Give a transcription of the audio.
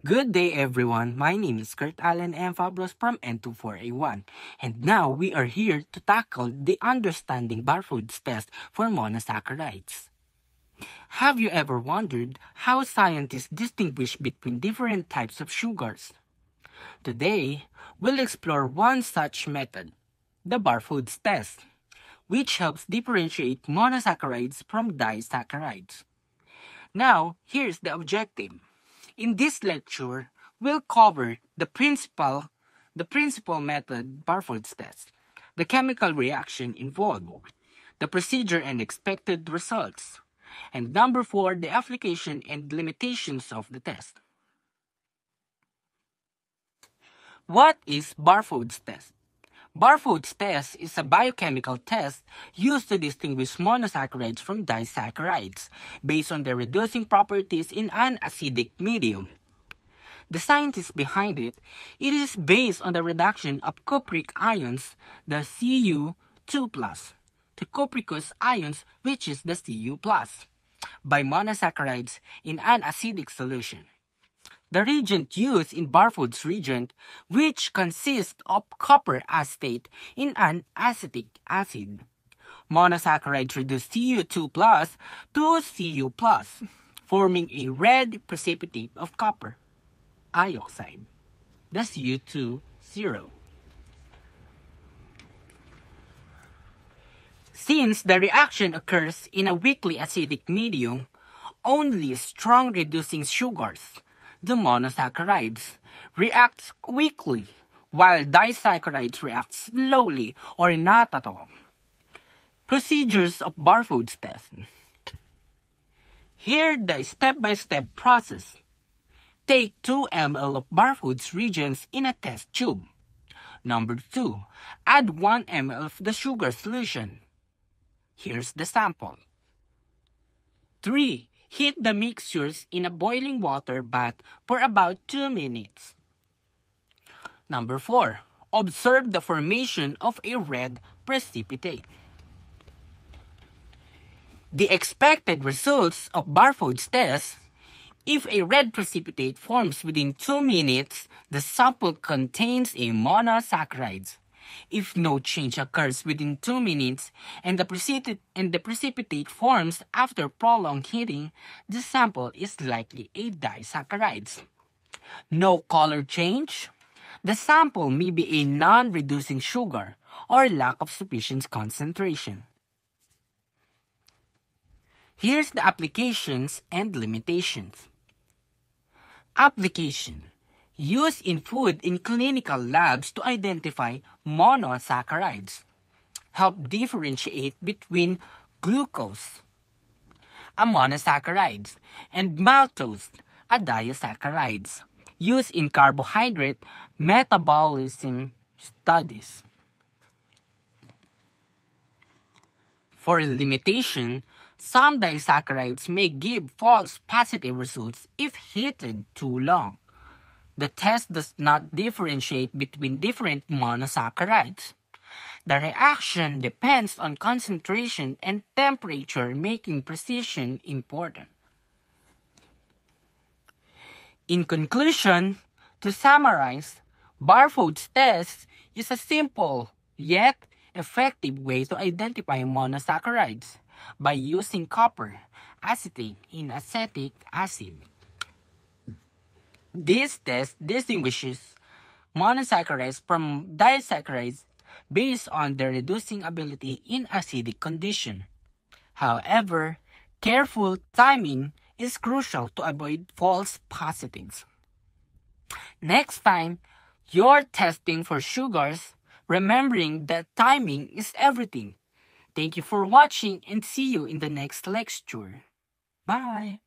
Good day everyone, my name is Kurt Allen M. Fabros from N24A1 and now we are here to tackle the understanding Barfoed's test for monosaccharides. Have you ever wondered how scientists distinguish between different types of sugars? Today, we'll explore one such method, the Barfoed's test, which helps differentiate monosaccharides from disaccharides. Now, here's the objective. In this lecture, we'll cover the principal method Barfoed's test, the chemical reaction involved, the procedure and expected results, and number 4, the application and limitations of the test. What is Barfoed's test? Barfoed's test is a biochemical test used to distinguish monosaccharides from disaccharides based on their reducing properties in an acidic medium. The scientists behind it is based on the reduction of cupric ions, the Cu2+, to cupricous ions, which is the Cu+, by monosaccharides in an acidic solution. The reagent used in Barfoed's reagent, which consists of copper acetate in an acetic acid. Monosaccharides reduce Cu2+ to Cu+, forming a red precipitate of copper iodide, the Cu2O. Since the reaction occurs in a weakly acidic medium, only strong reducing sugars, the monosaccharides, react quickly, while disaccharides react slowly or not at all. Procedures of Barfoed's test. Here the step-by-step process. Take 2 ml of Barfoed's reagents in a test tube. Number 2. Add 1 ml of the sugar solution. Here's the sample. 3. Heat the mixtures in a boiling water bath for about 2 minutes. Number 4. Observe the formation of a red precipitate. The expected results of Barfoed's test. If a red precipitate forms within 2 minutes, the sample contains a monosaccharides. If no change occurs within 2 minutes and the precipitate forms after prolonged heating, the sample is likely a disaccharides. No color change? The sample may be a non-reducing sugar or lack of sufficient concentration. Here's the applications and limitations. Application. Used in food in clinical labs to identify monosaccharides. Help differentiate between glucose, a monosaccharide, and maltose, a disaccharides. Used in carbohydrate metabolism studies. For limitation, some disaccharides may give false positive results if heated too long. The test does not differentiate between different monosaccharides. The reaction depends on concentration and temperature, making precision important. In conclusion, to summarize, Barfoed's test is a simple yet effective way to identify monosaccharides by using copper acetate in acetic acid. This test distinguishes monosaccharides from disaccharides based on their reducing ability in acidic condition. However, careful timing is crucial to avoid false positives. Next time you're testing for sugars, remembering that timing is everything. Thank you for watching and see you in the next lecture. Bye!